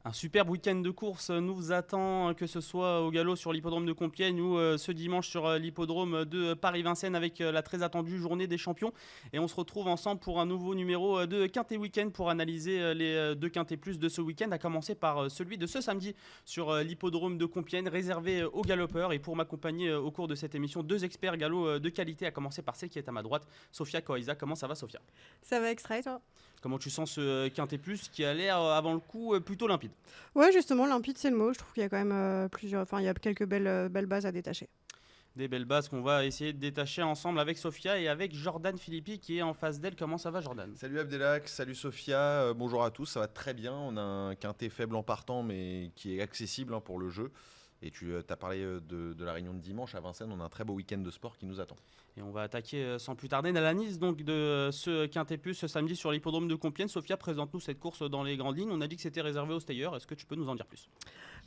Un superbe week-end de course nous attend, que ce soit au galop sur l'hippodrome de Compiègne ou ce dimanche sur l'hippodrome de Paris-Vincennes avec la très attendue journée des champions. Et on se retrouve ensemble pour un nouveau numéro de Quintet Week-end pour analyser les deux Quintet Plus de ce week-end, à commencer par celui de ce samedi sur l'hippodrome de Compiègne, réservé aux galopeurs. Et pour m'accompagner au cours de cette émission, deux experts galop de qualité, à commencer par celle qui est à ma droite, Sophia Coaiza. Comment ça va, Sophia? Ça va extra et toi? Comment tu sens ce Quintet Plus qui a l'air, avant le coup, plutôt limpide? Ouais, justement, limpide, c'est le mot. Je trouve qu'il y a quand même il y a quelques belles bases à détacher. Des belles bases qu'on va essayer de détacher ensemble avec Sophia et avec Jordan Philippi qui est en face d'elle. Comment ça va, Jordan? Salut Abdelak, salut Sophia, bonjour à tous, ça va très bien. On a un quintet faible en partant mais qui est accessible pour le jeu. Et tu as parlé de la réunion de dimanche à Vincennes, on a un très beau week-end de sport qui nous attend. Et on va attaquer sans plus tarder l'analyse donc de ce Quintet Plus ce samedi sur l'hippodrome de Compiègne. Sophia, présente-nous cette course dans les grandes lignes. On a dit que c'était réservé aux stayers. Est-ce que tu peux nous en dire plus?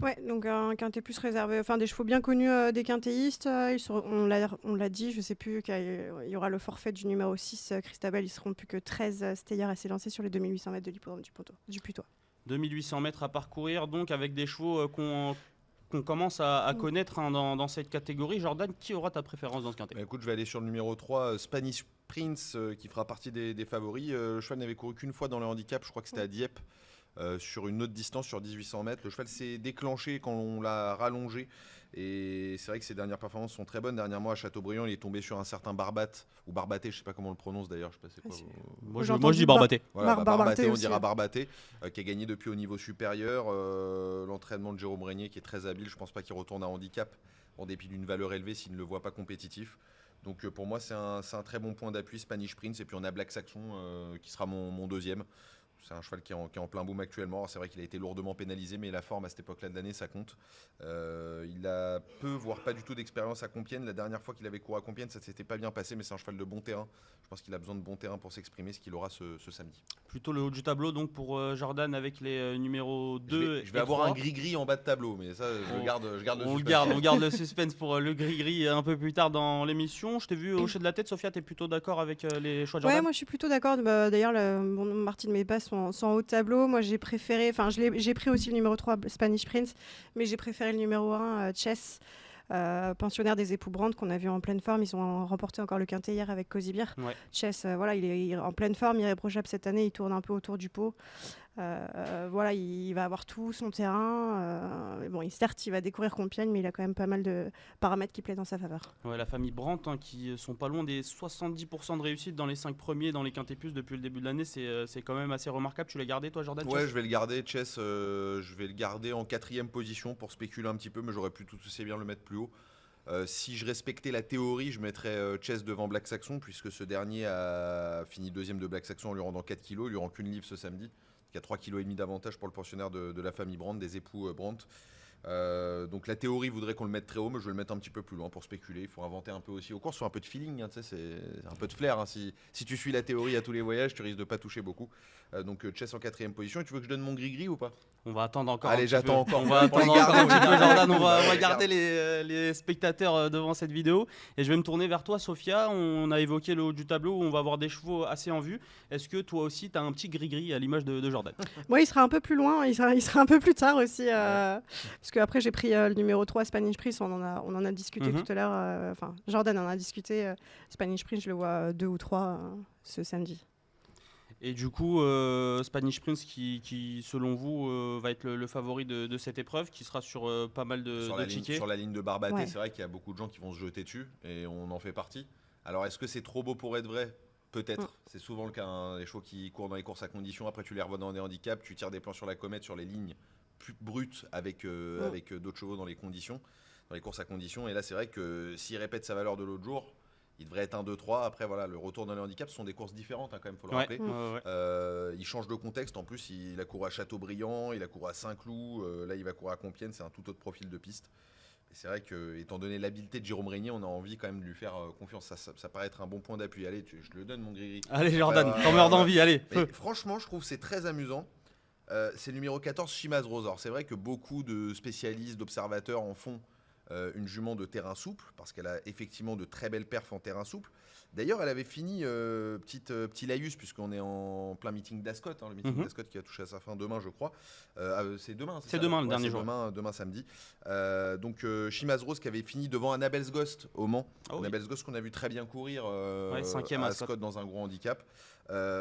Ouais, donc un quintet plus réservé, enfin des chevaux bien connus des quintéistes. On l'a dit, je sais plus, qu'il y aura le forfait du numéro 6, Christabel. Ils seront plus que 13 stayers à s'élancer sur les 2800 mètres de l'hippodrome du Putois. 2800 mètres à parcourir, donc avec des chevaux qu'on commence à connaître dans cette catégorie. Jordan, qui aura ta préférence dans ce quintet? Écoute, je vais aller sur le numéro 3, Spanish Prince, qui fera partie des favoris. Le cheval n'avait couru qu'une fois dans le handicap, je crois que c'était à Dieppe, sur une autre distance, sur 1800 mètres. Le cheval s'est déclenché quand on l'a rallongé. Et c'est vrai que ses dernières performances sont très bonnes. Dernièrement à Châteaubriand, il est tombé sur un certain Barbat, ou Barbaté, je ne sais pas comment on le prononce d'ailleurs. Je sais pas c'est quoi. Moi je dis Barbaté. Voilà, Barbaté, on aussi, dira ouais. Barbaté, qui a gagné depuis au niveau supérieur. L'entraînement de Jérôme Régnier qui est très habile. Je ne pense pas qu'il retourne à handicap en dépit d'une valeur élevée s'il ne le voit pas compétitif. Donc pour moi, c'est un très bon point d'appui, Spanish Prince. Et puis on a Black Saxon qui sera mon deuxième. C'est un cheval qui est en plein boom actuellement. Alors, c'est vrai qu'il a été lourdement pénalisé, mais la forme à cette époque-là de l'année, ça compte. Il a peu, voire pas du tout d'expérience à Compiègne. La dernière fois qu'il avait couru à Compiègne, ça ne s'était pas bien passé, mais c'est un cheval de bon terrain. Je pense qu'il a besoin de bon terrain pour s'exprimer, ce qu'il aura ce samedi. Plutôt le haut du tableau donc pour Jordan avec les numéros 2 Je vais avoir un gris-gris en bas de tableau, mais ça, je garde le suspense. On garde le suspense pour le gris-gris un peu plus tard dans l'émission. Je t'ai vu hocher de la tête, Sophia, t'es plutôt d'accord avec les choix de Jordan? Ouais, moi je suis plutôt d'accord. D'ailleurs, une partie de mes bases sont en haut de tableau. Moi j'ai préféré, j'ai pris aussi le numéro 3, Spanish Prince, mais j'ai préféré le numéro 1, Chess. Pensionnaire des époux Brandt qu'on a vu en pleine forme. Ils ont remporté encore le quintet hier avec Cosibir. Ouais. Chess, il est en pleine forme, irréprochable cette année. Il tourne un peu autour du pot. Il va avoir tout son terrain. Certes, il va découvrir Compiègne, mais il a quand même pas mal de paramètres qui plaident dans sa faveur. Ouais, la famille Brandt, qui sont pas loin des 70% de réussite dans les 5 premiers dans les quintés plus depuis le début de l'année, c'est quand même assez remarquable. Tu l'as gardé toi, Jordan? Ouais, je vais le garder, Chess. Je vais le garder en 4e position pour spéculer un petit peu, mais j'aurais pu tout aussi bien le mettre plus haut. Si je respectais la théorie, je mettrais Chess devant Black Saxon, puisque ce dernier a fini deuxième de Black Saxon en lui rendant 4 kilos. Il lui rend qu'une livre ce samedi. Il y a 3,5 kg d'avantage pour le pensionnaire de la famille Brandt, des époux Brandt. Donc la théorie voudrait qu'on le mette très haut, mais je vais le mettre un petit peu plus loin pour spéculer. Il faut inventer un peu aussi aux courses, sur un peu de feeling, c'est un peu de flair. Si tu suis la théorie à tous les voyages, tu risques de pas toucher beaucoup. Donc Chess en 4e position. Et tu veux que je donne mon gris-gris ou pas? On va attendre encore. Allez, j'attends encore. On va attendre encore un petit peu, Jordan. On va garder les spectateurs devant cette vidéo. Et je vais me tourner vers toi, Sophia. On a évoqué le haut du tableau où on va avoir des chevaux assez en vue. Est-ce que toi aussi, tu as un petit gris-gris à l'image de Jordan? Moi, il sera un peu plus loin. Il sera un peu plus tard aussi. Parce qu'après, j'ai pris le numéro 3, Spanish Prince. On en a discuté tout à l'heure. Jordan en a discuté. Spanish Prince, je le vois 2 ou 3 ce samedi. Et du coup, Spanish Prince qui selon vous, va être le favori de cette épreuve, qui sera sur pas mal de tickets. Sur la ligne de Barbaté, Ouais. c'est vrai qu'il y a beaucoup de gens qui vont se jeter dessus, et on en fait partie. Alors, est-ce que c'est trop beau pour être vrai? Peut-être. C'est souvent le cas. Les chevaux qui courent dans les courses à condition, après tu les revois dans des handicaps, tu tires des plans sur la comète, sur les lignes plus brutes avec d'autres chevaux dans les conditions, dans les courses à condition. Et là, c'est vrai que s'il répète sa valeur de l'autre jour, il devrait être 1, 2, 3. Après, voilà, le retour dans les handicaps, ce sont des courses différentes, quand même, faut le rappeler. Il change de contexte. En plus, il a couru à Châteaubriand, il a couru à Saint-Cloud. Là, il va courir à Compiègne. C'est un tout autre profil de piste. Et c'est vrai que, étant donné l'habileté de Jérôme Régnier, on a envie quand même de lui faire confiance. Ça paraît être un bon point d'appui. Allez, je le donne, mon gris-gris. Allez, Jordan, t'en meurs d'envie, allez. Mais franchement, je trouve que c'est très amusant. C'est le numéro 14, Chimaz Rosor. C'est vrai que beaucoup de spécialistes, d'observateurs en font une jument de terrain souple, parce qu'elle a effectivement de très belles perfs en terrain souple. D'ailleurs, elle avait fini, petit laïus, puisqu'on est en plein meeting d'Ascot, le meeting d'Ascot qui va toucher à sa fin demain, je crois. C'est demain, c'est demain, le dernier jour. Demain samedi. Donc, Chimaz Rose qui avait fini devant Annabel's Ghost au Mans. Annabel's Ghost qu'on a vu très bien courir à Ascot dans un gros handicap.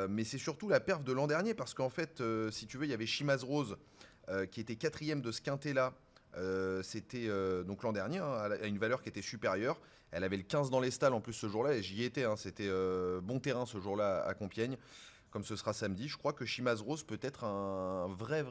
Mais c'est surtout la perf de l'an dernier, parce qu'en fait, si tu veux, il y avait Chimaz Rose qui était 4e de ce quintet-là. C'était donc l'an dernier, à une valeur qui était supérieure. Elle avait le 15 dans les stalles en plus ce jour-là, et j'y étais. C'était bon terrain ce jour-là à Compiègne, comme ce sera samedi. Je crois que Chimaz Rose peut être un vrai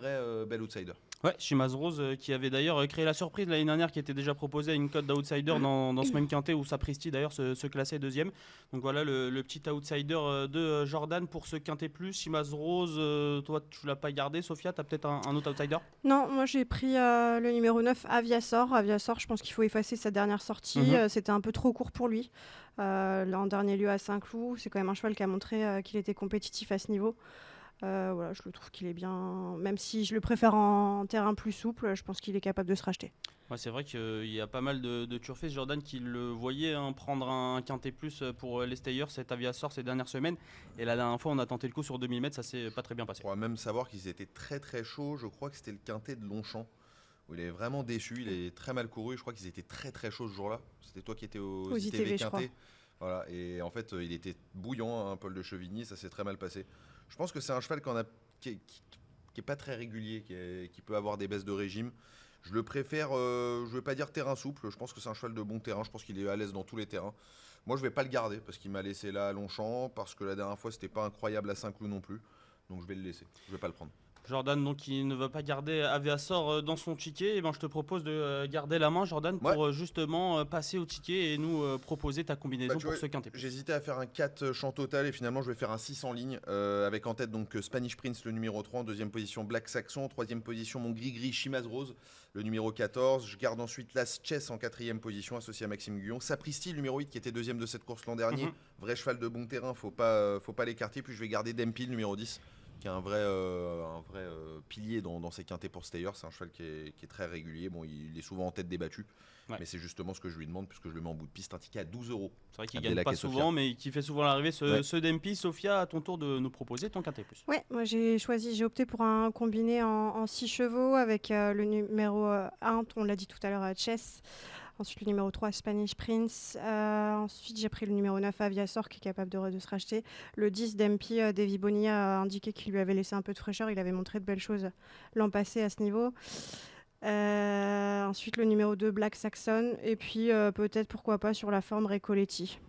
bel outsider. Ouais, Chimaz Rose qui avait d'ailleurs créé la surprise l'année dernière, qui était déjà proposé à une cote d'outsider dans ce même quintet où Sapristi d'ailleurs se classait deuxième. Donc voilà le petit outsider de Jordan pour ce quintet plus. Chimaz Rose, toi tu l'as pas gardé, Sophia, tu as peut-être un autre outsider? Non, moi j'ai pris le numéro 9, Aviasor. Aviasor, je pense qu'il faut effacer sa dernière sortie. C'était un peu trop court pour lui. En dernier lieu à Saint-Cloud, c'est quand même un cheval qui a montré qu'il était compétitif à ce niveau. Voilà, je le trouve qu'il est bien, même si je le préfère en terrain plus souple, je pense qu'il est capable de se racheter. Ouais, c'est vrai qu'il y a pas mal de turfistes, Jordan, qui le voyaient prendre un quintet plus pour les stayers, cet Aviasor, ces dernières semaines. Et la dernière fois, on a tenté le coup sur 2000 mètres, ça s'est pas très bien passé. On va même savoir qu'ils étaient très chauds. Je crois que c'était le quintet de Longchamp, où il est vraiment déçu, il est très mal couru. Je crois qu'ils étaient très chauds ce jour-là. C'était toi qui étais aux ITV quintet. Voilà, et en fait, il était bouillant, Paul de Chevigny, ça s'est très mal passé. Je pense que c'est un cheval qui est pas très régulier, qui peut avoir des baisses de régime. Je le préfère, je ne vais pas dire terrain souple, je pense que c'est un cheval de bon terrain, je pense qu'il est à l'aise dans tous les terrains. Moi, je ne vais pas le garder parce qu'il m'a laissé là à Longchamp, parce que la dernière fois, c'était pas incroyable à Saint-Cloud non plus. Donc je vais le laisser, je ne vais pas le prendre. Jordan, donc, il ne va pas garder Aviasor dans son ticket. Et ben, je te propose de garder la main, Jordan, pour justement passer au ticket et nous proposer ta combinaison pour ce quintet. J'hésitais à faire un 4 champ total et finalement je vais faire un 6 en ligne avec en tête donc Spanish Prince le numéro 3, en deuxième position Black Saxon, en troisième position mon gris Chimaz Rose le numéro 14. Je garde ensuite Las Chess en quatrième position associé à Maxime Guyon. Sapristi le numéro 8 qui était deuxième de cette course l'an dernier. Vrai cheval de bon terrain, faut pas l'écarter. Puis je vais garder Dempil le numéro 10. Qui est un vrai pilier dans ses quintets pour Stayer. C'est un cheval qui est très régulier. Bon, il est souvent en tête débattue, mais c'est justement ce que je lui demande puisque je le mets en bout de piste, un ticket à 12 €. C'est vrai qu'il gagne pas souvent, mais qui fait souvent l'arrivée. Ce Dempy. Sophia, à ton tour de nous proposer ton quintet plus. Ouais, moi j'ai opté pour un combiné en 6 chevaux avec le numéro 1, on l'a dit tout à l'heure, Chess. Ensuite, le numéro 3, Spanish Prince. Ensuite, j'ai pris le numéro 9, Aviasor, qui est capable de se racheter. Le 10, Dempy, Davy Bonilla a indiqué qu'il lui avait laissé un peu de fraîcheur. Il avait montré de belles choses l'an passé à ce niveau. Ensuite, le numéro 2, Black Saxon. Et puis, peut-être, pourquoi pas, sur la forme Recoletti.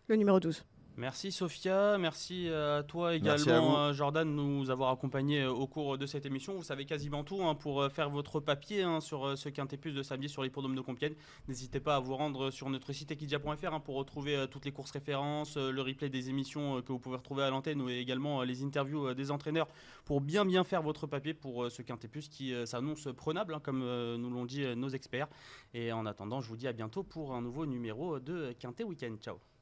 Le numéro 12. Merci Sophia, merci à toi également Jordan de nous avoir accompagnés au cours de cette émission. Vous savez quasiment tout pour faire votre papier sur ce quintet plus de samedi sur l'hippodrome de Compiègne. N'hésitez pas à vous rendre sur notre site equidia.fr pour retrouver toutes les courses références, le replay des émissions que vous pouvez retrouver à l'antenne ou également les interviews des entraîneurs pour bien faire votre papier pour ce quintet plus qui s'annonce prenable comme nous l'ont dit nos experts. Et en attendant, je vous dis à bientôt pour un nouveau numéro de Quintet Week-end. Ciao.